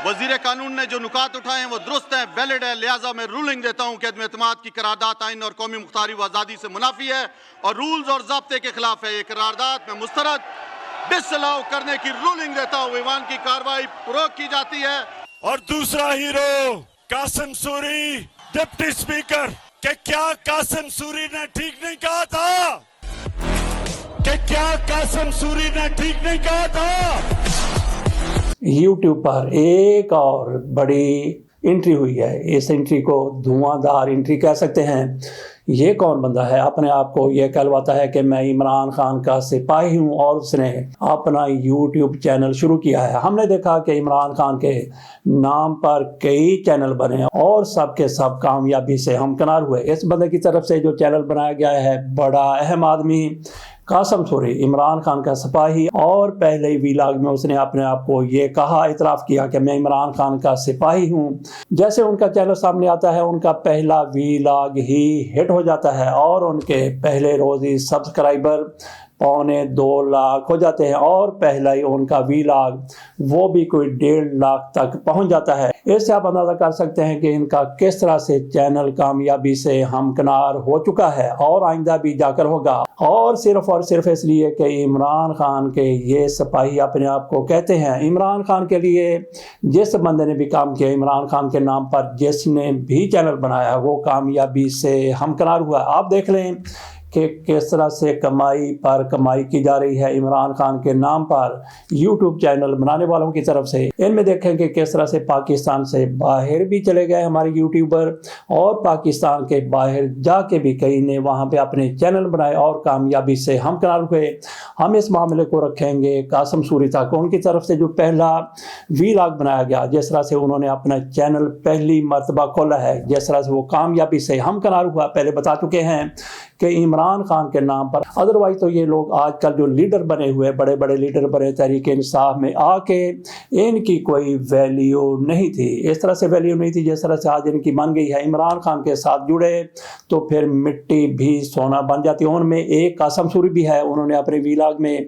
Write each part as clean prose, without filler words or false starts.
وزیر قانون نے جو نکات اٹھائے ہیں وہ درست ہیں، ویلڈ ہے، لہٰذا میں رولنگ دیتا ہوں کہ عدم اعتماد کی قرارداد آئین اور قومی مختاری و آزادی سے منافی ہے اور رولز اور ضابطے کے خلاف ہے۔ یہ قرارداد میں مسترد ڈسلاؤ کرنے کی رولنگ دیتا ہوں۔ ایوان کی کارروائی پروگ کی جاتی ہے۔ اور دوسرا hero Qasim sorry, deputy speaker, کہ کیا قاسم سوری نے ٹھیک نہیں کہا تھا؟ کہ کیا قاسم سوری نے ٹھیک نہیں کہا تھا؟ یوٹیوب پر ایک اور بڑی انٹری ہوئی ہے۔ اس انٹری کو دھواں دھار انٹری کہہ سکتے ہیں۔ یہ کون بندہ ہے؟ اپنے آپ کو یہ کہلواتا ہے کہ میں عمران خان کا سپاہی ہوں اور اس نے اپنا یوٹیوب چینل شروع کیا ہے۔ ہم نے دیکھا کہ عمران خان کے نام پر کئی چینل بنے اور سب کے سب کامیابی سے ہمکنار ہوئے۔ اس بندے کی طرف سے جو چینل بنایا گیا ہے، بڑا اہم آدمی قاسم سوری، عمران خان کا سپاہی، اور پہلے ویلاگ میں اس نے اپنے آپ کو یہ کہا، اعتراف کیا کہ میں عمران خان کا سپاہی ہوں۔ جیسے ان کا چینل سامنے آتا ہے، ان کا پہلا ویلاگ ہی ہٹ ہو جاتا ہے اور ان کے پہلے روز ہی سبسکرائبر 2.25 لاکھ ہو جاتے ہیں اور پہلا ہی ان کا ویلاگ وہ بھی کوئی 1.5 لاکھ تک پہنچ جاتا ہے۔ اس سے آپ اندازہ کر سکتے ہیں کہ ان کا کس طرح سے چینل کامیابی سے ہمکنار ہو چکا ہے اور آئندہ بھی جا کر ہوگا، اور صرف اس لیے کہ عمران خان کے یہ سپاہی اپنے آپ کو کہتے ہیں۔ عمران خان کے لیے جس بندے نے بھی کام کیا، عمران خان کے نام پر جس نے بھی چینل بنایا، وہ کامیابی سے ہمکنار ہوا۔ آپ دیکھ لیں کہ کس طرح سے کمائی پر کمائی کی جا رہی ہے عمران خان کے نام پر یوٹیوب چینل بنانے والوں کی طرف سے۔ ان میں دیکھیں کہ کس طرح سے پاکستان سے باہر بھی چلے گئے ہمارے یوٹیوبر، اور پاکستان کے باہر جا کے بھی کئی نے وہاں پہ اپنے چینل بنائے اور کامیابی سے ہمکنار ہوئے۔ ہم اس معاملے کو رکھیں گے قاسم سوری تک۔ ان کی طرف سے جو پہلا ویلاگ بنایا گیا، جس طرح سے انہوں نے اپنا چینل پہلی مرتبہ کھولا ہے، جس طرح سے وہ کامیابی سے ہمکنار ہوا، پہلے بتا چکے ہیں کہ عمران خان کے نام پر۔ ادروائز تو یہ لوگ آج کل جو لیڈر بنے ہوئے، بڑے بڑے لیڈر بنے تحریک انصاف میں آ کے، ان کی کوئی ویلیو نہیں تھی، اس طرح سے ویلیو نہیں تھی جس طرح سے آج ان کی بن گئی ہے۔ عمران خان کے ساتھ جڑے تو پھر مٹی بھی سونا بن جاتی۔ ان میں ایک قاسم سوری بھی ہے، انہوں نے اپنے ویلاگ میں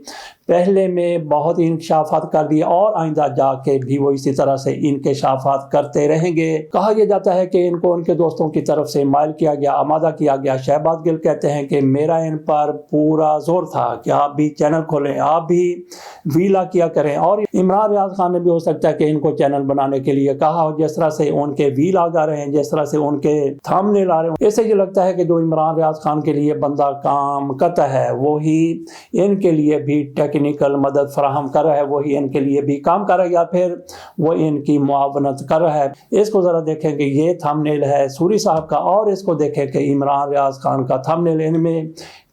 پہلے میں بہت انکشافات کر دیے اور آئندہ جا کے بھی وہ اسی طرح سے انکشافات کرتے رہیں گے۔ کہا یہ جاتا ہے کہ ان کو ان کے دوستوں کی طرف سے مائل کیا گیا، آمادہ کیا گیا۔ شہباز گل کہتے ہیں کہ میرا ان پر پورا زور تھا کہ آپ بھی چینل کھولیں، آپ بھی ویلا کیا کریں، اور عمران ریاض خان نے بھی ہو سکتا ہے کہ ان کو چینل بنانے کے لیے کہا ہو، جس طرح سے ان کے ویلاگ آ رہے ہیں، جس طرح سے ان کے تھمبنیل آ رہے ہیں۔ اس سے یہ لگتا ہے کہ جو عمران ریاض خان کے لیے بندہ کام کرتا ہے، وہی ان کے لیے بھی ٹیکنیکل مدد فراہم کر رہا ہے، وہی ان کے لیے بھی کام کر رہا ہے، یا پھر وہ ان کی معاونت کر رہا ہے۔ اس کو ذرا دیکھیں کہ یہ تھمبنیل ہے سوری صاحب کا، اور اس کو دیکھیں کہ عمران ریاض خان کا تھمبنیل، ان میں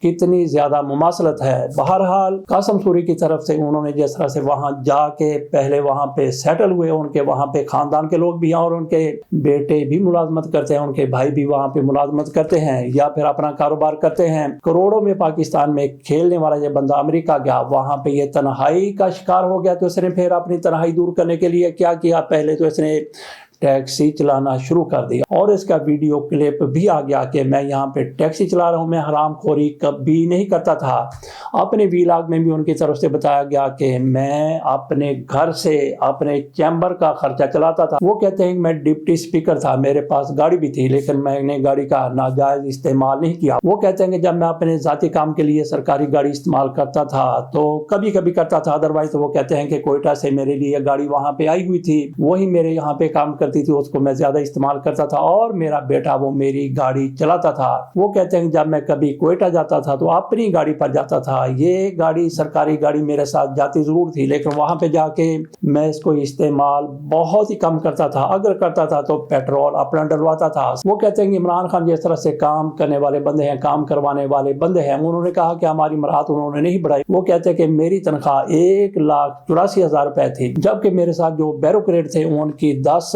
کتنی زیادہ مماثلت ہے۔ بہرحال قاسم سوری کی طرف سے انہوں نے جس طرح سے وہاں جا کے پہلے وہاں پہ سیٹل ہوئے، ان کے وہاں پہ خاندان کے لوگ بھی ہیں اور ان کے بیٹے بھی ملازمت کرتے ہیں، ان کے بھائی بھی وہاں پہ ملازمت کرتے ہیں یا پھر اپنا کاروبار کرتے ہیں۔ کروڑوں میں پاکستان میں کھیلنے والا یہ بندہ امریکہ گیا، وہاں پہ یہ تنہائی کا شکار ہو گیا، تو اس نے پھر اپنی تنہائی دور کرنے کے لیے کیا کیا؟ پہلے تو اس نے ٹیکسی چلانا شروع کر دیا، اور اس کا ویڈیو کلپ بھی آ گیا کہ میں یہاں پہ ٹیکسی چلا رہا ہوں، میں حرام خوری کبھی نہیں کرتا تھا۔ اپنے ویلاگ میں بھی ان کی طرف سے بتایا گیا کہ میں اپنے گھر سے اپنے چیمبر کا خرچہ چلاتا تھا۔ وہ کہتے ہیں کہ میں ڈپٹی اسپیکر تھا، میرے پاس گاڑی بھی تھی، لیکن میں نے گاڑی کا ناجائز استعمال نہیں کیا۔ وہ کہتے ہیں کہ جب میں اپنے ذاتی کام کے لیے سرکاری گاڑی استعمال کرتا تھا تو کبھی کبھی کرتا تھا، ادروائز تو وہ کہتے ہیں کہ کوئٹہ سے میرے لیے گاڑی وہاں پہ آئی ہوئی تھی، وہی میرے یہاں پہ کام کرتی تھی، اس کو میں زیادہ استعمال کرتا تھا اور میرا بیٹا وہ میری گاڑی چلاتا تھا۔ وہ کہتے ہیں کہ جب میں کبھی کوئٹہ جاتا تھا تو اپنی گاڑی پر جاتا تھا، یہ گاڑی سرکاری گاڑی میرے ساتھ جاتی ضرور تھی، لیکن وہاں پہ جا کے میں اس کو استعمال بہت ہی کم کرتا تھا، اگر کرتا تھا تو پیٹرول اپنا ڈلواتا تھا۔ وہ کہتے ہیں کہ عمران خان جس طرح سے کام کرنے والے بندے ہیں، کام کروانے والے بندے ہیں، انہوں نے کہا کہ ہماری مراد انہوں نے نہیں بڑھائی۔ وہ کہتے ہیں کہ میری تنخواہ 1,84,000 روپے تھی، جبکہ میرے ساتھ جو بیوروکریٹ تھے ان کی 10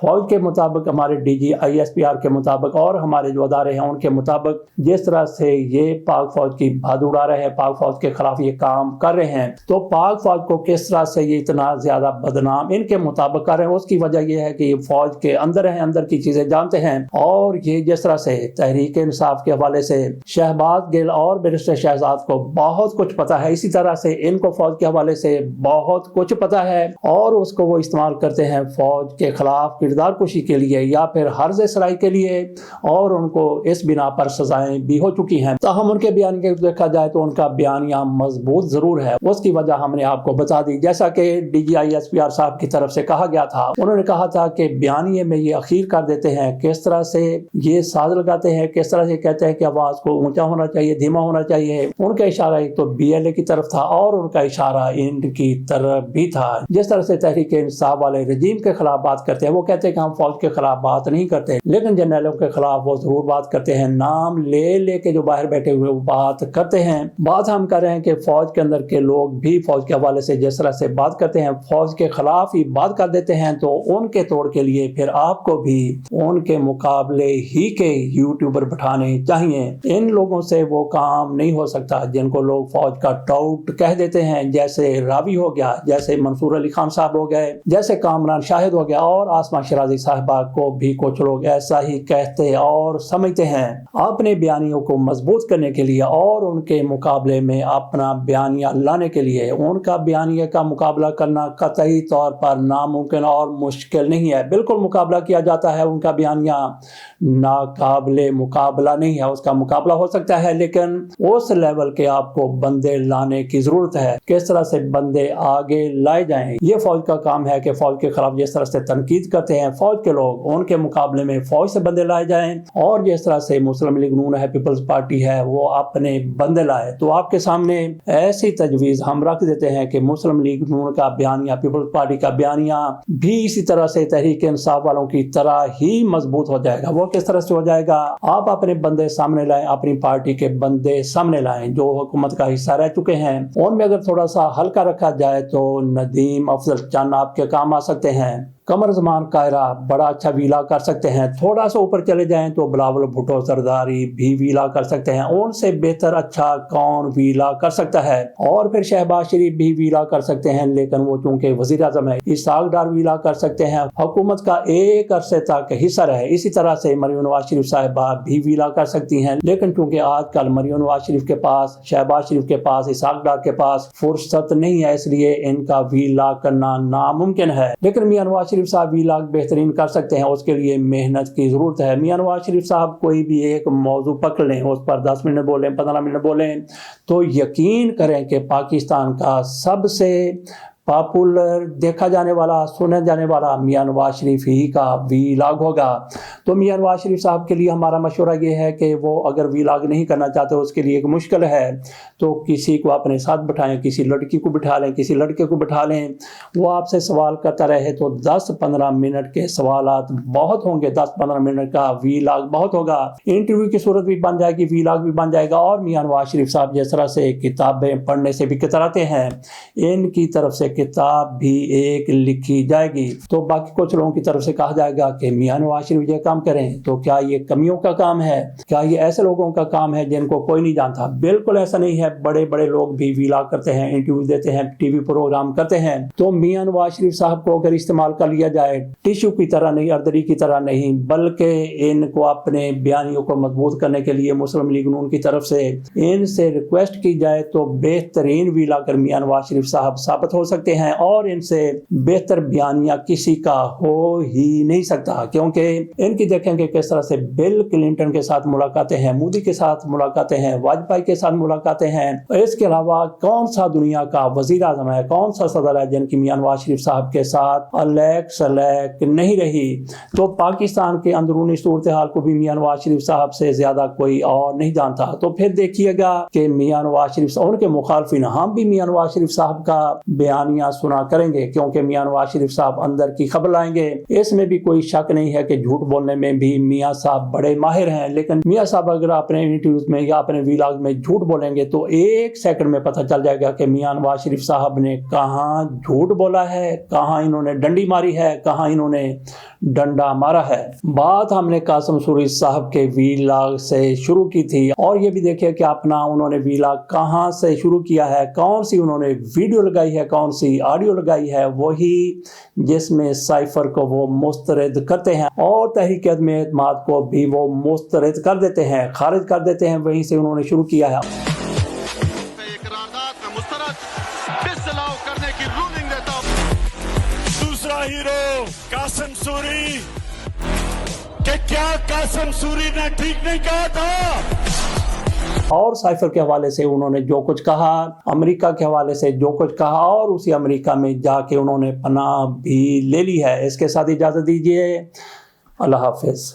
فوج کے مطابق، ہمارے DG ISPR کے مطابق اور ہمارے جو ادارے ہیں ان کے مطابق جس طرح سے یہ پاک فوج کی بھاد اڑا رہے ہیں، پاک فوج کے خلاف یہ کام کر رہے ہیں، تو پاک فوج کو کس طرح سے یہ اتنا زیادہ بدنام ان کے مطابق کر رہے ہیں، اس کی وجہ یہ ہے کہ یہ فوج کے اندر ہیں، اندر کی چیزیں جانتے ہیں، اور یہ جس طرح سے تحریک انصاف کے حوالے سے شہباز گل اور بیرسٹر شہزاد کو بہت کچھ پتا ہے، اسی طرح سے ان کو فوج کے حوالے سے بہت کچھ پتا ہے، اور اس کو وہ استعمال کرتے ہیں فوج کے خلاف کردار کشی کے لیے یا پھر حرز سرائی کے لیے، اور ان کو اس بنا پر سزائیں بھی ہو چکی ہیں۔ تاہم ان کے بیانیے کو دیکھا جائے تو ان کا بیانیہ مضبوط ضرور ہے، اس کی وجہ ہم نے آپ کو بتا دی۔ جیسا کہ DG ISPR صاحب کی طرف سے کہا گیا تھا، انہوں نے کہا تھا کہ بیانیے میں یہ اخیر کر دیتے ہیں، کس طرح سے یہ ساز لگاتے ہیں، کس طرح سے کہتے ہیں کہ آواز کو اونچا ہونا چاہیے، دھیما ہونا چاہیے۔ ان کا اشارہ ایک تو BLA کی طرف تھا اور ان کا اشارہ ان کی طرف بھی تھا۔ جس طرح سے تحریک انصاف والے رجیم کے خلاف بات کرتے ہیں، وہ کہتے ہیں کہ ہم فوج کے خلاف بات نہیں کرتے، لیکن جنرلوں کے خلاف وہ ضرور بات کرتے ہیں، نام لے لے کے جو باہر بیٹھے ہوئے وہ بات کرتے ہیں۔ بات ہم کر رہے ہیں کہ فوج کے اندر کے لوگ بھی فوج کے حوالے سے جس طرح سے بات کرتے ہیں، فوج کے خلاف ہی بات کر دیتے ہیں، تو ان کے توڑ کے لیے پھر آپ کو بھی ان کے مقابلے ہی کے یوٹیوبر بٹھانے چاہیے۔ ان لوگوں سے وہ کام نہیں ہو سکتا جن کو لوگ فوج کا ٹاؤٹ کہہ دیتے ہیں، جیسے راوی ہو گیا، جیسے منصور علی خان صاحب ہو گئے، جیسے کامران شاہد ہو گیا، اور آسمہ شیرازی صاحبہ کو بھی کچھ لوگ ایسا ہی کہتے اور سمجھتے ہیں۔ اپنے بیانیوں کو مضبوط کرنے کے لیے اور ان کے مقابلے میں اپنا بیانیہ لانے کے لیے ان کا بیانیہ کا مقابلہ کرنا قطعی طور پر ناممکن اور مشکل نہیں ہے۔ بالکل مقابلہ کیا جاتا ہے، ان کا بیانیہ ناقابل مقابلہ نہیں ہے، اس کا مقابلہ ہو سکتا ہے، لیکن اس لیول کے آپ کو بندے لانے کی ضرورت ہے۔ کس طرح سے بندے آگے لائے جائیں، یہ فوج کا کام ہے کہ فوج کے خلاف جس طرح سے تنقید کرتے ہیں فوج کے لوگ، ان کے مقابلے میں فوج سے بندے لائے جائیں، اور جس طرح سے مسلم لیگ نون ہے، پیپلز پارٹی ہے، وہ اپنے بندے لائے۔ تو آپ کے سامنے ایسی تجویز ہم رکھ دیتے ہیں کہ مسلم لیگ نون کا بیانیہ، پیپلز پارٹی کا بیانیہ بھی اسی طرح سے تحریک انصاف والوں کی طرح ہی مضبوط ہو جائے گا۔ وہ کس طرح سے ہو جائے گا؟ آپ اپنے بندے سامنے لائیں، اپنی پارٹی کے بندے سامنے لائیں جو حکومت کا حصہ رہ چکے ہیں، ان میں اگر تھوڑا سا ہلکا رکھا جائے تو ندیم افضل چند آپ کے کام آ سکتے ہیں، قمر زمان قاہرہ بڑا اچھا ویلا کر سکتے ہیں، تھوڑا سا اوپر چلے جائیں تو بلاول بھٹو زرداری بھی ویلا کر سکتے ہیں، ان سے بہتر اچھا کون ویلا کر سکتا ہے؟ اور پھر شہباز شریف بھی ویلا کر سکتے ہیں، لیکن وہ چونکہ وزیر اعظم ہے۔ اسحاق ڈار ویلا کر سکتے ہیں، حکومت کا ایک عرصے تک حصہ رہے۔ اسی طرح سے مریم نواز شریف صاحبہ بھی ویلا کر سکتی ہیں، لیکن چونکہ آج کل مریم نواز شریف کے پاس، شہباز شریف کے پاس، اسحاق ڈار کے پاس فرصت نہیں ہے، اس لیے ان کا ویلا کرنا ناممکن ہے۔ لیکن میاں نواز شریف صاحب ویلاگ بہترین کر سکتے ہیں، اس کے لیے محنت کی ضرورت ہے۔ میاں نواز شریف صاحب کوئی بھی ایک موضوع پکڑ لیں، اس پر 10 منٹ بولیں، 15 منٹ بولیں، تو یقین کریں کہ پاکستان کا سب سے پاپولر دیکھا جانے والا، سنا جانے والا میاں نواز شریف ہی کا ویلاگ ہوگا۔ تو میاں نواز شریف صاحب کے لیے ہمارا مشورہ یہ ہے کہ وہ اگر ویلاگ نہیں کرنا چاہتے، اس کے لیے ایک مشکل ہے، تو کسی کو اپنے ساتھ بٹھائیں، کسی لڑکی کو بٹھا لیں، کسی لڑکے کو بٹھا لیں، وہ آپ سے سوال کرتا رہے تو 10-15 منٹ کے سوالات بہت ہوں گے، 10-15 منٹ کا ویلاگ بہت ہوگا۔ انٹرویو کی صورت بھی بن جائے گی، ویلاگ بھی بن جائے گا، اور میاں نواز شریف صاحب جس طرح سے کتابیں پڑھنے سے بھی کتراتے ہیں، ان کی طرف سے کتاب بھی ایک لکھی جائے گی۔ تو باقی کچھ لوگوں کی طرف سے کہا جائے گا کہ میاں نواز شریف یہ کام کریں، تو کیا یہ کمیوں کا کام ہے؟ کیا یہ ایسے لوگوں کا کام ہے جن کو کوئی نہیں جانتا؟ بالکل ایسا نہیں ہے، بڑے بڑے لوگ بھی ویلاگ کرتے ہیں، انٹرویو دیتے ہیں، ٹی وی پروگرام کرتے ہیں۔ تو میاں نواز شریف صاحب کو اگر استعمال کر لیا جائے، ٹیشو کی طرح نہیں، اردری کی طرح نہیں، بلکہ ان کو اپنے بیانیوں کو مضبوط کرنے کے لیے مسلم لیگ نون کی طرف سے ان سے ریکویسٹ کی جائے تو بہترین ویلا کر میاں نواز شریف صاحب ثابت ہو سکتے ہیں، اور ان سے بہتر بیانیہ کسی کا ہو ہی نہیں سکتا، کیونکہ ان کی دیکھیں کہ کس طرح سے بل کلنٹن کے ساتھ ملاقاتیں ہیں، مودی کے ساتھ ملاقاتیں ہیں، واجپئی کے ساتھ ملاقاتیں ہیں۔ اس کے علاوہ کون سا دنیا کا وزیر اعظم ہے، کون سا صدر ہے جن کی میاں نواز شریف صاحب کے ساتھ الیک سلیک نہیں رہی؟ تو پاکستان کے اندرونی صورتحال کو بھی میاں نواز شریف صاحب سے زیادہ کوئی اور نہیں جانتا۔ تو پھر دیکھیے گا کہ میاں نواز شریف ان کے مخالفین، ہم بھی میاں نواز شریف صاحب کا بیانیہ کہانیاں سنا کریں گے کیونکہ میاں نواز شریف صاحب اندر کی خبر لائیں گے۔ اس میں بھی کوئی شک نہیں ہے کہ جھوٹ بولنے میں بھی میاں صاحب بڑے ماہر ہیں، لیکن میاں صاحب اگر اپنے انٹرویوز میں یا اپنے ویلاگ میں جھوٹ بولیں گے تو 1 سیکنڈ میں پتہ چل جائے گا کہ میاں نواز شریف صاحب نے کہاں جھوٹ بولا ہے، کہاں انہوں نے ڈنڈی ماری ہے، کہاں انہوں نے ڈنڈا مارا ہے۔ بات ہم نے قاسم سوری صاحب کے ویلاگ سے شروع کی تھی، اور یہ بھی دیکھیں کہ اپنا انہوں نے ویلاگ کہاں سے شروع کیا ہے، کون سی انہوں نے ویڈیو لگائی ہے، کون سی آڈیو لگائی ہے، وہی جس میں سائفر کو وہ مسترد کرتے ہیں اور تحریک عدم اعتماد کو بھی وہ مسترد کر دیتے ہیں، خارج کر دیتے ہیں، وہیں سے انہوں نے شروع کیا ہے۔ قرارداد میں مسترد ڈسلاؤ کرنے کی رولنگ دیتا ہوں۔ دوسرا ہیرو قاسم سوری، کہ کیا قاسم سوری نے ٹھیک نہیں کہا تھا؟ اور سائفر کے حوالے سے انہوں نے جو کچھ کہا، امریکہ کے حوالے سے جو کچھ کہا، اور اسی امریکہ میں جا کے انہوں نے پناہ بھی لے لی ہے۔ اس کے ساتھ اجازت دیجیے، اللہ حافظ۔